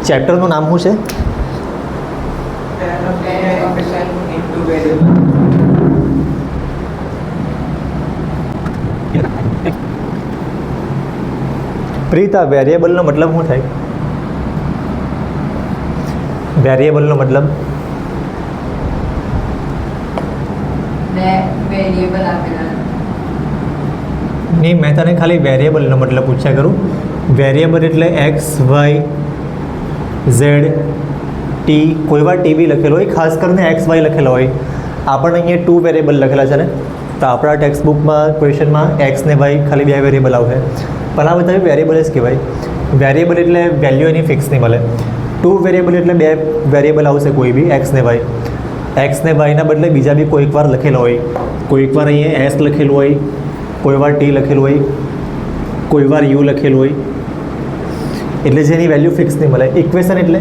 ચેપ્ટરનું નામ શું છે? પ્રીતા, વેરિયેબલનો મતલબ શું થાય? વેરિયેબલનો મતલબ વેરિયેબલ આપેલા નહીં, મેં તને ખાલી વેરિયેબલનો મતલબ પૂછ્યા કરું. વેરિયેબલ એટલે એક્સ, વાય, ઝેડ, ટી. કોઈ વાર ટી બી લખેલો હોય, ખાસ કરીને એક્સ વાય લખેલો હોય. આપણને અહીંયા 2 વેરિયેબલ લખેલા છે ને, તો આપણા ટેક્સ્ટ બુકમાં ક્વેશ્ચનમાં એક્સ ને વાય ખાલી 2 વેરિયેબલ આવશે. પણ આ બધા વેરિયેબલ જ કહેવાય. વેરિયેબલ એટલે વેલ્યુ એની ફિક્સ નહીં મળે. 2 વેરિયેબલ એટલે 2 વેરિયેબલ આવશે કોઈ બી, એક્સ ને વાય. એક્સ ને વાયના બદલે બીજા બી કોઈક વાર લખેલા હોય. કોઈક વાર અહીંયા એસ લખેલું હોય, કોઈ વાર ટી લખેલું હોય, કોઈ વાર યુ લખેલું હોય. એટલે જેની વેલ્યુ ફિક્સ નહીં મળે. ઇક્વેશન એટલે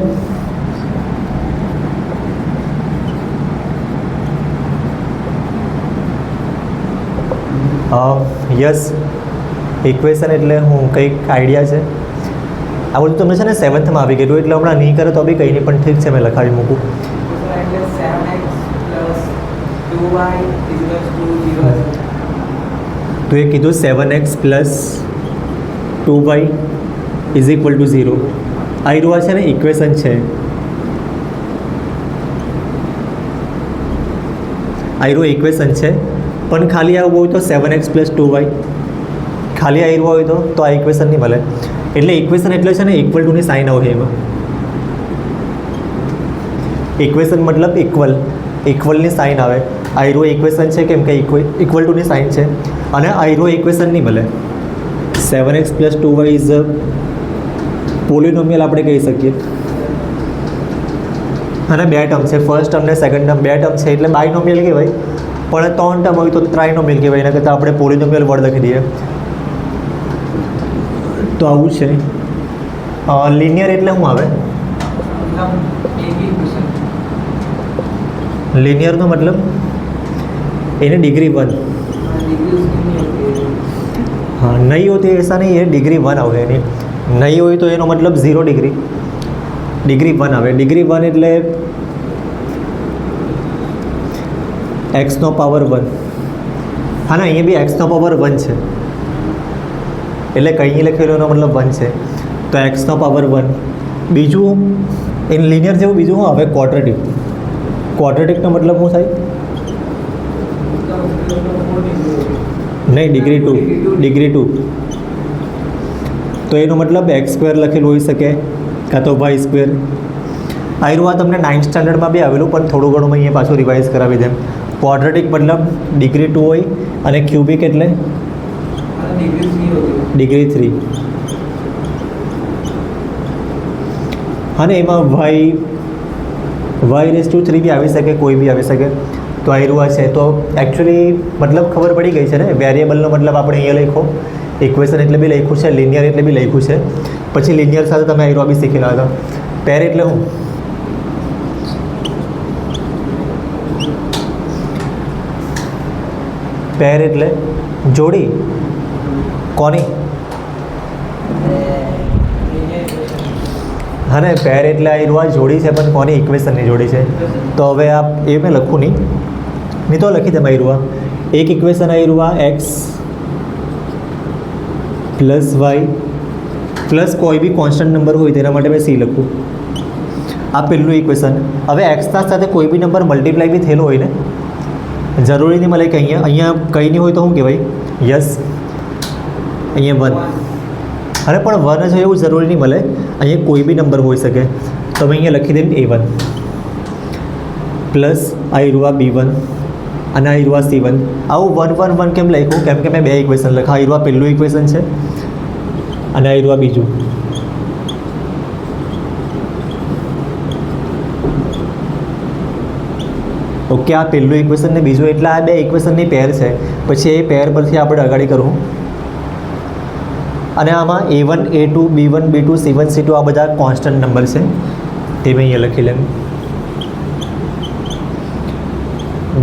યસ, ઇક્વેશન એટલે હું કંઈક આઈડિયા છે. આ બધું તમને છે ને 7th આવી ગયેલું, એટલે હમણાં નહીં કરે તો બી કંઈ નહીં, પણ ઠીક છે, મેં લખાવી મૂકું. તો એ કીધું 7x + 2y = 0. આ રહ્યું છે ને ઇક્વેશન છે. આ રહ્યું ઇક્વેશન છે, પણ ખાલી આવું હોય તો 7x + 2y ખાલી આવ્યું હોય તો આ ઇક્વેશન નહીં મળે. એટલે ઇક્વેશન એટલે છે ને = ની સાઇન આવે એમાં. ઇક્વેશન મતલબ ઇક્વલની સાઇન આવે. આયરો ઇક્વેશન છે કેમ કે = ની સાઇન છે, અને આયરો ઇક્વેશન નહીં મળે. 7x + 2y ઇઝ અ પોલિનોમિયલ આપણે કહી શકીએ. અને 2 ટર્મ છે, ફર્સ્ટ ટર્મ ને સેકન્ડ ટર્મ 2 ટર્મ છે, એટલે બાયનોમિયલ કહેવાય. પણ 3 ટર્મ હોય તો ટ્રાયનોમિયલ કહેવાય. એના કરતાં આપણે પોલિનોમિયલ વર્ડ લખી દઈએ. તો આવું છે. લિનિયર એટલે શું આવે? लीनियर मतलब इन्हें डिग्री 1, हाँ नहीं होती ऐसा नहीं है, डिग्री 1 आवे. नहीं हो तो एनो मतलब 0 डिग्री 1 आवे. डिग्री 1 એટલે x નો પાવર 1. હા ના, અહીંયા બી x નો પાવર 1 છે, એટલે કંઈ લખેલો એનો મતલબ 1 છે. તો x નો પાવર 1. બીજું ઇન લિનિયર જેવું બીજું શું આવે? ક્વોડ્રેટિક. ક્વોડ્રેટિકનો મતલબ શું થાય? નહીં, ડિગ્રી 2. તો એનો મતલબ x² લખેલું હોઈ શકે, કાં તો y². આયરું આ તમને 9th સ્ટાન્ડર્ડમાં બી આવેલું, પણ થોડું ઘણું અહીંયા પાછું રિવાઇઝ કરાવી દેમ. ક્વોડ્રેટિક મતલબ ડિગ્રી 2 હોય, અને ક્યુબિક એટલે ડિગ્રી 3. અને એમાં y⁻³ બી આવી શકે, કોઈ બી આવી શકે. તો આયરું છે. તો એકચ્યુઅલી મતલબ ખબર પડી ગઈ છે ને. વેરિયેબલનો મતલબ આપણે અહીંયા લખો, ઇક્વેશન એટલે બી લખ્યું છે, લિનિયર એટલે બી લખ્યું છે. પછી લિનિયર સાથે તમે આયરું બી શીખેલા હતા. પેર એટલે શું? પેર એટલે જોડી. કોની? હા ને, પેર એટલે આ જોડી છે, પણ કોની? ઇક્વેશનની જોડી છે. તો હવે આ એ મેં લખું નહીં તો લખી દે આયરુઆ. એક ઇક્વેશન આયરુઆ x + y પ્લસ કોઈ બી કોન્સ્ટન્ટ નંબર હોય તેના માટે મેં c લખું. આ પહેલું ઇક્વેશન. હવે એક્સના સાથે કોઈ બી નંબર મલ્ટીપ્લાય બી થયેલો હોય ને, જરૂરી નહીં મળે કે અહીંયા કંઈ નહીં હોય તો શું કહેવાય? યસ, અહીંયા 1. અરે પણ 1 જ હોય એવું જરૂરી નહીં મળે, અહીંયા કોઈ બી નંબર હોઈ શકે. તો અમે અહીંયા લખી દઈએ a1 પ્લસ આયરુઆ b1 અને આયરુઆ c1. આવું 1 1 1 કેમ લખ્યું? કેમ કે મેં 2 ઇક્વેશન લખ્યા. આયરુઆ પહેલું ઇક્વેશન છે અને આયરુઆ બીજું. ઓકે, આ પહેલું ઇક્વેશન ને બીજું, એટલે આ 2 ઇક્વેશનની પેર છે. પછી એ પેર પરથી આપણે આગળ કરવું. અને આમાં a1 a2 b1 b2 c1 c2 આ બધા કોન્સ્ટન્ટ નંબર છે, તે મેં અહીંયા લખી લેવું.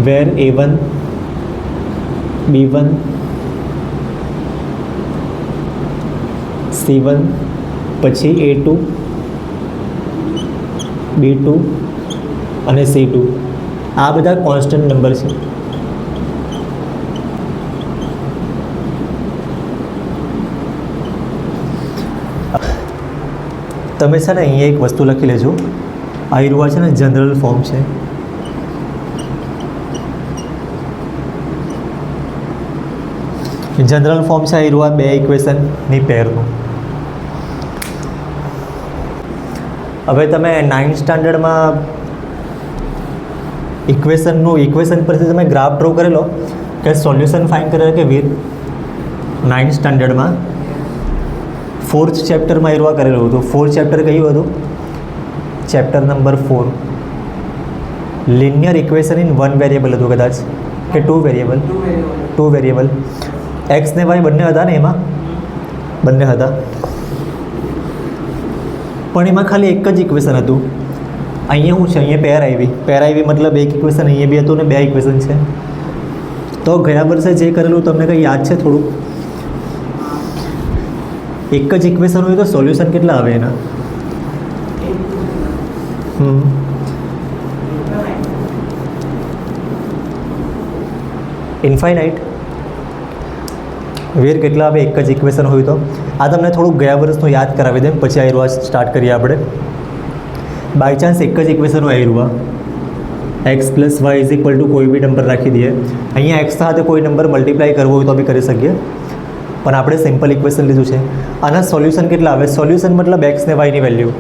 વેર a1 b1 c1 પછી a2 B2 અને C2 આ બધા કોન્સ્ટન્ટ નંબર છે. તમે છે ને અહીંયા એક વસ્તુ લખી લેજો, આયરુઆ છે ને જનરલ ફોર્મ છે. જનરલ ફોર્મ છે આયરુઆ બે ઇક્વેશનની પેરનું. હવે તમે 9th સ્ટાન્ડર્ડમાં ઇક્વેશન પરથી તમે ગ્રાફ ડ્રો કરેલો કે સોલ્યુશન ફાઇન્ડ કરેલો કે વીર? 9th સ્ટાન્ડર્ડમાં 4th ચેપ્ટરમાં આયરુઆ કરેલું હતું. 4th ચેપ્ટર કયું હતું? Chapter number 4 linear equation in 1 variable હતું કદાચ, કે 2 વેરિયેબલ? 2 વેરિયેબલ. એક્સ ને વાય બંને હતા ને, એમાં બંને હતા, પણ એમાં ખાલી એક જ ઇક્વેશન હતું. અહીંયા શું છે? અહીંયા પેર આવી મતલબ એક ઇક્વેશન અહીંયા બી હતું ને બે ઇક્વેશન છે. તો ગયા વર્ષે જે કરેલું તમને કંઈ યાદ છે થોડુંક? એક જ ઇક્વેશન હોય તો સોલ્યુશન કેટલા આવે એના? ઇન્ફાઇનાઇટ. વીર કેટલા આવે એક જ ઇક્વેશન હોય તો? આ તમને થોડુંક ગયા વર્ષનું યાદ કરાવી દે, પછી આયરુઆ સ્ટાર્ટ કરીએ આપણે. બાય ચાન્સ એક જ ઇક્વેશન હોય આયરુઆ, x plus y is equal to કોઈ બી નંબર રાખી દઈએ. અહીંયા એક્સ સાથે કોઈ નંબર મલ્ટીપ્લાય કરવો હોય તો બી કરી શકીએ, પણ આપણે સિમ્પલ ઇક્વેશન લીધું છે. આના સોલ્યુશન કેટલા આવે? સોલ્યુશન મતલબ એક્સ ને વાયની વેલ્યુ.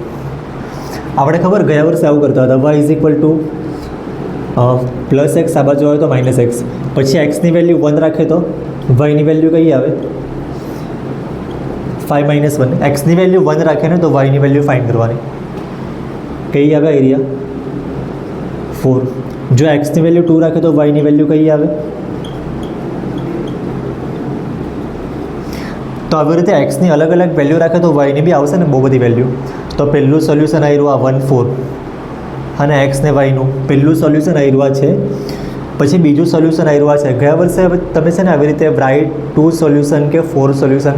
આપણે ખબર ગયા વર્ષે આવું કરતા હતા, y is equal to plus x, આ બાજુ આવે તો માઇનસ એક્સ, પછી એક્સની વેલ્યુ 1 રાખે તો વાયની વેલ્યુ કઈ આવે? 5 - 1. એક્સની વેલ્યુ 1 રાખે ને તો વાયની વેલ્યુ ફાઇન્ડ કરવાની. કઈ આવે એરિયા? 4. જો એક્સની વેલ્યુ 2 રાખે તો વાયની વેલ્યુ કઈ આવે? તો આવી રીતે એક્સની અલગ અલગ વેલ્યુ રાખે તો વાયની બી આવશે ને બહુ બધી વેલ્યુ. તો પહેલું સોલ્યુશન આવ્યું આ 1 4, અને એક્સ ને વાયનું પહેલું સોલ્યુશન આવ્યું છે. પછી બીજું સોલ્યુશન આવ્યું છે. ગયા વર્ષે તમે છે ને આવી રીતે રાઇટ 2 સોલ્યુશન કે 4 સોલ્યુશન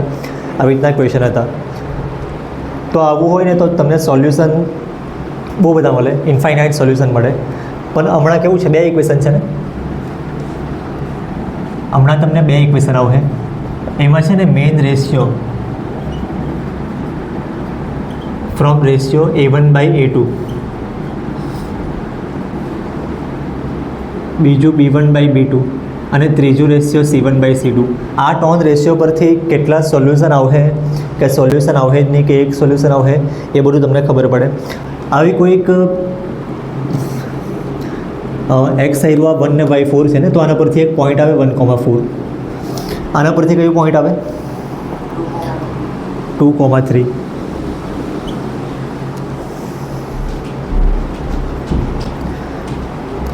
આવી રીતના ક્વેશ્ચન હતા. તો આવું હોય ને તો તમને સોલ્યુશન બહુ બધા મળે, ઇન્ફાઇનાઇટ સોલ્યુશન મળે. પણ હમણાં કેવું છે, બે ઇક્વેશન છે ને, હમણાં તમને બે ઇક્વેશન આવશે. એમાં છે ને main ratio from ratio A1/A2, બીજું B1/B2 અને ત્રીજું રેશિયો C1/C2. આ 3 રેશિયો પરથી કેટલા સોલ્યુશન આવશે કે સોલ્યુશન આવશે જ નહીં કે એક સોલ્યુશન આવશે એ બધું તમને ખબર પડે. આવી કોઈક એક્સ આયરુઆ 1 ને y 4 છે ને, તો આના પરથી એક પોઈન્ટ આવે 1,4. આના પરથી કયું પોઈન્ટ આવે? 2,3.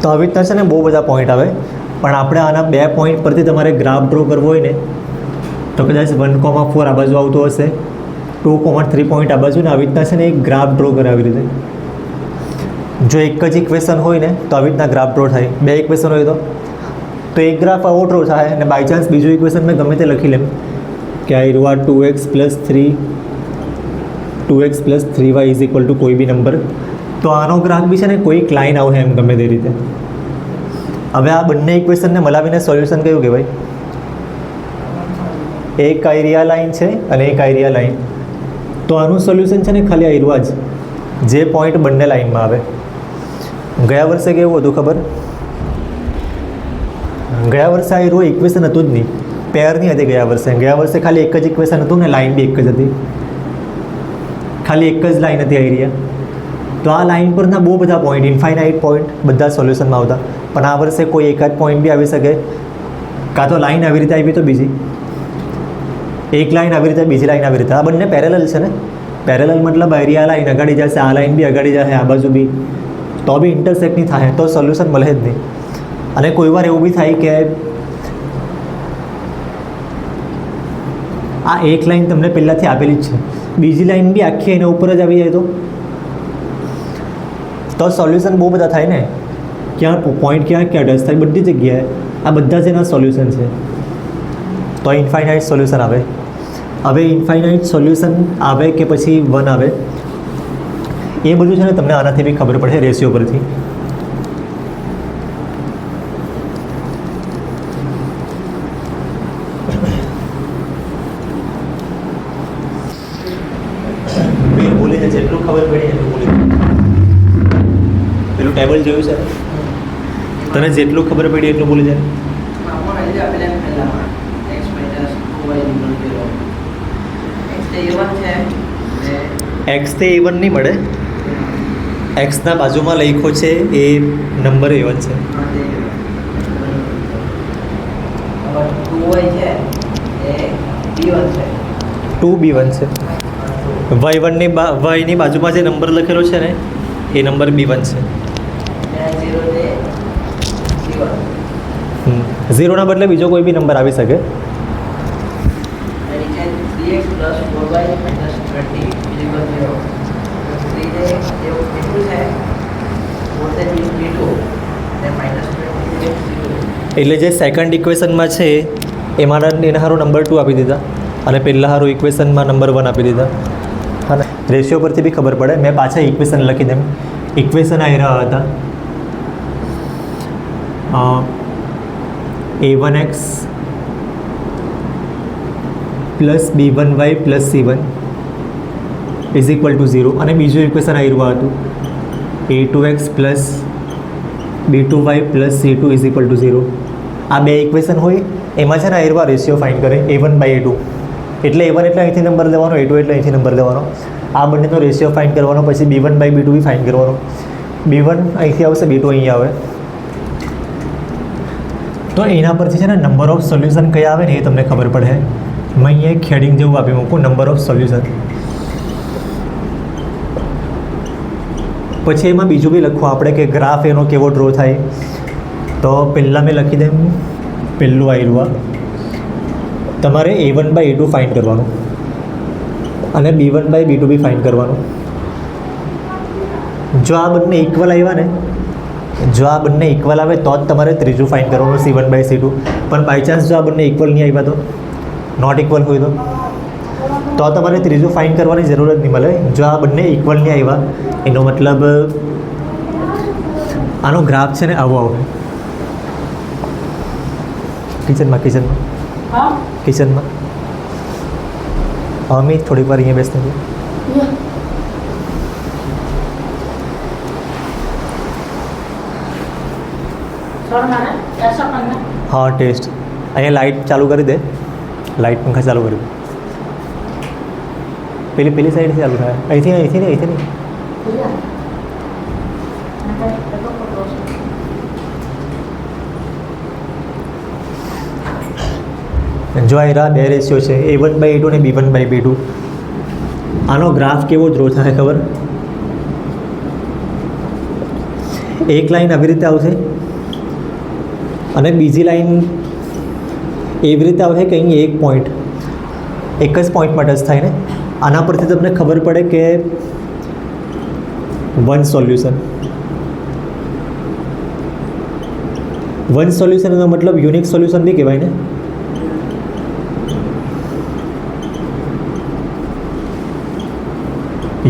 તો આવી રીતના છે ને બહુ બધા પોઈન્ટ આવે, પણ આપણે આના બે પોઈન્ટ પરથી તમારે ગ્રાફ ડ્રો કરવો હોય ને તો કદાચ 1,4 આ બાજુ આવતો હશે, 2,3 પોઈન્ટ આ બાજુ, ને આવી રીતના છે ને એક ગ્રાફ ડ્રો કરે આવી રીતે. જો એક જ ઇક્વેશન હોય ને તો આવી રીતના ગ્રાફ ડ્રો થાય. બે ઇક્વેશન હોય તો એક ગ્રાફ આવો ડ્રો થાય, અને બાય ચાન્સ બીજું ઇક્વેશન મેં ગમે તે લખી લેમ કે આયરુઆ 2x + 3y is equal to કોઈ બી નંબર, તો આનો ગ્રાફ બી છે ને કોઈક લાઈન આવે એમ ગમે તે રીતે. હવે આ બંને ઇક્વેશનને મલાવીને સોલ્યુશન કયું કહેવાય? એક આયરિયા લાઈન છે અને એક આયરિયા લાઈન. તો આનું સોલ્યુશન છે ને ખાલી આયરુઆ જ, જે પોઈન્ટ બંને લાઈનમાં આવે. ગયા વર્ષે કેવું હતું ખબર? ગયા વર્ષે આયરુઆ ઇક્વેશન હતું જ નહીં, પેરની હતી ગયા વર્ષે. ગયા વર્ષે ખાલી એક જ ઇક્વેશન હતું ને લાઈન બી એક જ હતી, ખાલી એક જ લાઈન હતી આયરિયા. તો આ લાઈન પરના બહુ બધા પોઈન્ટ, ઇન્ફાઇનાઇટ પોઈન્ટ બધા સોલ્યુશનમાં આવતા. પણ આ વર્ષે કોઈ એકાદ પોઈન્ટ બી આવી શકે, કાં તો લાઈન આવી રીતે આવી તો બીજી, એક લાઈન આવી રીતે બીજી લાઈન આવી રીતે. આ બંને પેરેલલ છે ને, પેરેલલ મતલબ આયરિયા લાઈન અગાડી જશે, આ લાઈન બી અગાડી જશે, આ બાજુ બી, તો બી ઇન્ટરસેક્ટ નહીં થાય તો સોલ્યુશન મળે જ નહીં. અને કોઈ વાર એવું બી થાય કે આ એક લાઈન તમને પહેલાંથી આપેલી જ છે, બીજી લાઈન બી આખી એના ઉપર જ આવી જાય તો સોલ્યુશન બહુ બધા થાય ને. ક્યાં પોઈન્ટ ક્યાં ટચ થાય બધી જગ્યાએ, આ બધા જ એના સોલ્યુશન છે. તો ઇન્ફાઇનાઇટ સોલ્યુશન આવે. હવે ઇન્ફાઇનાઇટ સોલ્યુશન આવે કે પછી 1 આવે એ બધું છે ને તમને આનાથી બી ખબર પડે રેશિયો પરથી. બોલી છે જેટલું ખબર પડી એટલું બોલી. પેલું ટેબલ જોયું છે તને જેટલું ખબર પડી એટલું બોલી જાય. એક્સ તે A1 નહીં મળે. એક્સના બાજુમાં લખ્યો છે એ નંબર A1 છે. 2B1 છે. Y1 ની બાજુમાં જે નંબર લખેલો છે ને એ નંબર B1 છે. 0 ના બદલે બીજો કોઈ બી નંબર આવી શકે. એટલે જે સેકન્ડ ઇક્વેશનમાં છે એમાં એના હારો નંબર 2 આપી દીધા અને પહેલાં હારું ઇક્વેશનમાં નંબર 1 આપી દીધા. હા ને રેશિયો પરથી બી ખબર પડે. મેં પાછા ઇક્વેશન લખી દેમ. ઇક્વેશન આવી રહ્યા હતા A1x plus B1y plus C1 is equal two 0 અને બીજું ઇક્વેશન આવી રહ્યું હતું A2x plus B2y plus C2 is equal two 0. આ બે ઇક્વેશન હોય એમાં છે ને આવી રહ્યું રેશિયો ફાઇન્ડ કરે A1/A2. એટલે A1 એટલે અહીંથી નંબર લેવાનો, A2 એટલે અહીંથી નંબર લેવાનો. આ બંનેનો રેશિયો ફાઇન્ડ કરવાનો, પછી B1/B2 બી ફાઇન્ડ કરવાનો. B1 અહીંથી આવશે, B2 અહીંયા આવે. તો એના પરથી છે ને નંબર ઓફ સોલ્યુશન કયા આવે ને એ તમને ખબર પડે. મેં અહીંયા એક હેડિંગ જેવું આપી મૂકું, નંબર ઓફ સોલ્યુશન. પછી એમાં બીજું બી લખવું આપણે કે ગ્રાફ એનો કેવો ડ્રો થાય. તો પહેલાં મેં લખી દઉં, પહેલું આવ્યું તમારે A1/A2 ફાઇન્ડ કરવાનું અને B1/B2 બી ફાઇન્ડ કરવાનું. જો આ બંને ઇક્વલ આવ્યા ને, જો આ બંને ઇક્વલ આવે તો જ તમારે ત્રીજું ફાઇન્ડ કરવાનું C1/C2. પણ બાય ચાન્સ જો આ બંને ઇક્વલ નહીં આવ્યા તો, નોટ ઇક્વલ હોય તો તમારે ત્રીજું ફાઇન્ડ કરવાની જરૂર જ નહીં મળે. જો આ બંને ઇક્વલ નહીં આવ્યા એનો મતલબ આનો ગ્રાફ છે ને આવો આવે. કિચનમાં અમે થોડીક વાર અહીંયા બેસતા છીએ. हाँ टेस्ट अँ लाइट चालू कर दे. लाइट पंखा चालू कर दे. पेली साइड से चालू था. अँ नहीं जो आ रहा बे रेशियो है A1/A2 ने B1/B2. आनो ग्राफ केवो ड्रो थाय खबर. एक लाइन આવી રીતે આવશે અને બીજી લાઈન એવી રીતે આવે કે અહીં એક પોઈન્ટ એક જ પોઈન્ટમાં ટચ થાય ને. આના પરથી તમને ખબર પડે કે વન સોલ્યુશન એનો મતલબ યુનિક સોલ્યુશન બી કહેવાય ને.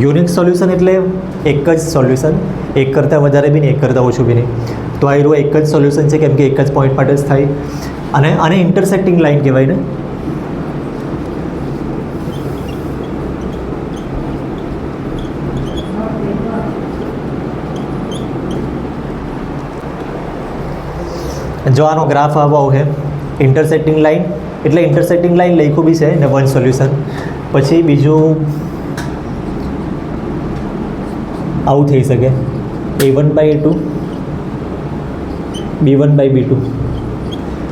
યુનિક સોલ્યુશન એટલે એક જ સોલ્યુશન, એક કરતાં વધારે બી નહીં, એક કરતાં ઓછું બી નહીં. તો આ એક જ સોલ્યુશન છે કેમ કે એક જ પોઈન્ટ માટે જ થાય અને આને ઇન્ટરસેક્ટિંગ લાઇન કહેવાય ને. જો આનો ગ્રાફ આવો છે ઇન્ટરસેક્ટિંગ લાઇન એટલે ઇન્ટરસેક્ટિંગ લાઇન લખ્યું બી છે ને વન સોલ્યુશન. પછી બીજું આવું થઈ શકે A1/A2 B1/B2.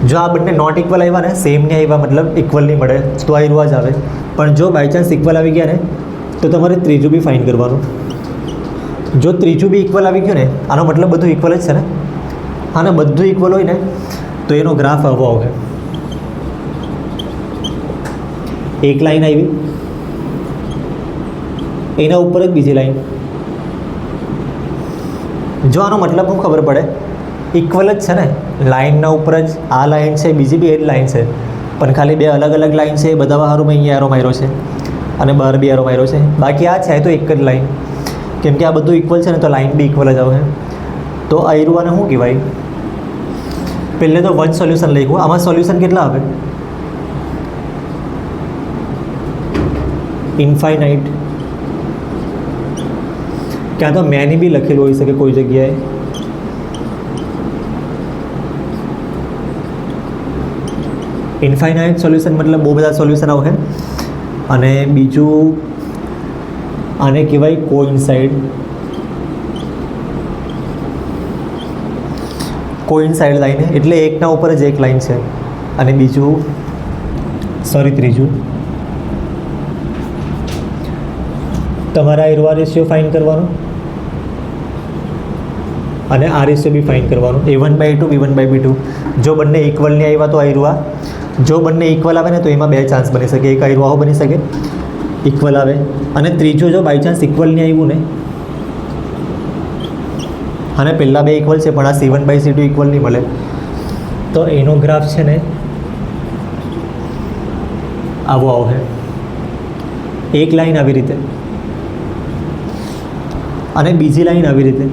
જો આ બંને નોટ ઇક્વલ આવ્યા ને, સેમ નહીં આવ્યા મતલબ ઇક્વલ નહીં મળે તો આ રૂઆ જ આવે. પણ જો બાય ચાન્સ ઇક્વલ આવી ગયા ને તો તમારે ત્રીજું બી ફાઇન્ડ કરવાનું. જો ત્રીજું બી ઇક્વલ આવી ગયું ને આનો મતલબ બધું ઇક્વલ જ છે ને. હા ને બધું ઇક્વલ હોય ને તો એનો ગ્રાફ આવો આવે. એક લાઈન આવી એના ઉપર જ બીજી લાઈન. જો આનો મતલબ શું ખબર પડે, ઇક્વલ જ છે ને. લાઇનના ઉપર જ આ લાઇન છે, બીજી બી એ જ લાઇન છે પણ ખાલી બે અલગ અલગ લાઇન છે. બધા હારું મેં અહીંયા એરો માર્યો છે અને બહાર બી એરો માર્યો છે. બાકી આ છે તો એક જ લાઇન કેમ કે આ બધું ઇક્વલ છે ને તો લાઇન બી ઇક્વલ જ આવે. તો આ એરુઆને શું કહેવાય? પહેલે તો વન સોલ્યુશન લખ્યું. આમાં સોલ્યુશન કેટલા આવે? ઇન્ફાઇનાઇટ. ક્યાં તો મેની બી લખેલું હોઈ શકે કોઈ જગ્યાએ. ઇન્ફાઇનાઇટ સોલ્યુશન મતલબ બહુ બધા સોલ્યુશન આવશે. અને બીજું આને કહેવાય કોઇન્સાઇડ. કોઇન્સાઇડ લાઈન એટલે એકના ઉપર જ એક લાઈન છે. અને બીજું ત્રીજું તમારા એરવા રેશિયો ફાઇન કરવાનો અને આ રેશિયો બી ફાઇન કરવાનો. A1/2 B1/B2. જો બંને ઇક્વલ નહીં આવ્યા તો આયરવા, જો બંને ઇક્વલ આવે ને તો એમાં બે ચાન્સ બની શકે. એક આયરવાહો બની શકે ઇક્વલ આવે, અને ત્રીજો જો બાય ચાન્સ ઇક્વલ નહીં આવ્યું ને, અને પહેલાં બે ઇક્વલ છે પણ આ C1/C2 ઇક્વલ નહીં મળે, તો એનો ગ્રાફ છે ને આવો આવશે. એક લાઈન આવી રીતે અને બીજી લાઈન આવી રીતે.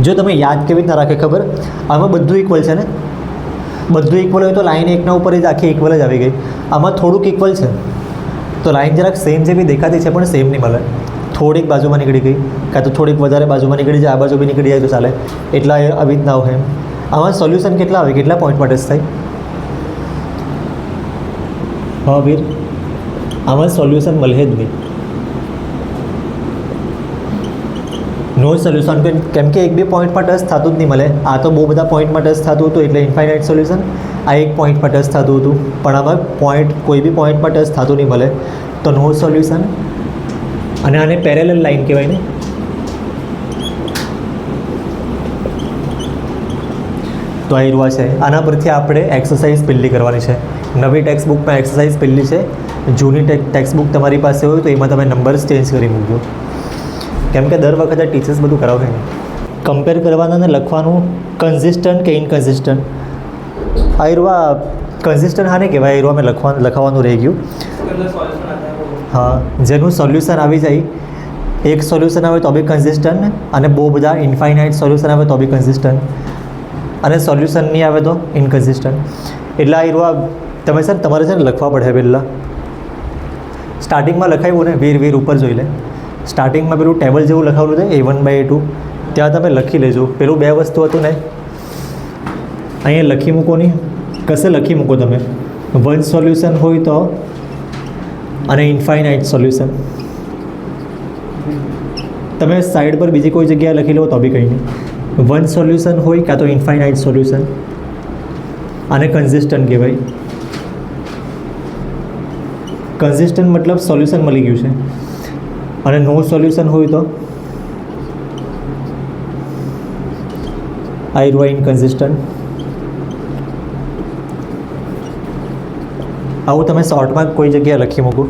જો તમે યાદ કેવી રીતના રાખે ખબર, આમાં બધું ઇક્વલ છે ને, બધું ઇક્વલ હોય તો લાઈન એકના ઉપર જ આખી ઇક્વલ જ આવી ગઈ. આમાં થોડુંક ઇક્વલ છે તો લાઈન જરાક સેમ જેવી દેખાતી છે પણ સેમ નહીં મળે. થોડીક બાજુમાં નીકળી ગઈ, કાં તો થોડીક વધારે બાજુમાં નીકળી જાય, આ બાજુ બી નીકળી જાય તો ચાલે. એટલા આવી રીતના આવે. આમાં સોલ્યુશન કેટલા આવે, કેટલા પોઈન્ટમાં ટચ થાય? હા વીર, આમાં સોલ્યુશન મળે જ નહીં. નો સોલ્યુશન, કેમ કે એક બે પોઈન્ટમાં ટચ થતું જ નહીં મળે. આ તો બહુ બધા પોઈન્ટમાં ટચ થતું હતું એટલે ઇન્ફાઇનાઇટ સોલ્યુશન. આ એક પોઈન્ટમાં ટચ થતું હતું પણ આમાં કોઈ બી પોઈન્ટમાં ટચ થતું નહીં મળે, તો નો સોલ્યુશન. અને આને પેરેલલ લાઈન કહેવાય ને. તો આ એરવા છે. આના પરથી આપણે એક્સરસાઇઝ પહેલી કરવાની છે. નવી ટેક્સ્ટ બુકમાં એક્સરસાઇઝ પહેલી છે. જૂની ટેક્સ્ટ બુક તમારી પાસે હોય તો એમાં તમે નંબર્સ ચેન્જ કરી મૂકજો, કેમ કે દર વખતે ટીચર્સ બધું કરાવે. કમ્પેર કરવાના ને લખવાનું કન્સિસ્ટન્ટ કે ઇનકન્સિસ્ટન્ટ. આ એરવા કન્સિસ્ટન્ટ હા નહીં કહેવાય, એરવા મેં લખાવાનું રહી ગયું. હા, જેનું સોલ્યુશન આવી જાય, એક સોલ્યુશન આવે તો બી કન્સિસ્ટન્ટ, અને બહુ બધા ઇન્ફાઇનાઇટ સોલ્યુશન આવે તો બી કન્સિસ્ટન્ટ, અને સોલ્યુશન નહીં આવે તો ઇનકન્સિસ્ટન્ટ. એટલે આ એરવા તમે છે ને તમારે છે ને લખવા પડે. પહેલાં સ્ટાર્ટિંગમાં લખાવ્યું ને વીર ઉપર જોઈ લે. સ્ટાર્ટિંગમાં પેલું ટેબલ જેવું લખાવેલું છે A1/A2, ત્યાં તમે લખી લેજો. પેલું બે વસ્તુ હતું ને, અહીંયા લખી મૂકો નહીં, કશે લખી મૂકો તમે. વન સોલ્યુશન હોય તો અને ઇન્ફાઇનાઇટ સોલ્યુશન. તમે સાઈડ પર બીજી કોઈ જગ્યાએ લખી લો તો બી કંઈ નહીં. વન સોલ્યુશન હોય કાં તો ઇન્ફાઇનાઇટ સોલ્યુશન, આને કન્સિસ્ટન્ટ કહેવાય. કન્સિસ્ટન્ટ મતલબ સોલ્યુશન મળી ગયું છે. અને નો સોલ્યુશન હોય તો આયરવા ઇનકન્સિસ્ટન્ટ. આવું તમે શોર્ટમાં કોઈ જગ્યાએ લખી મૂકો.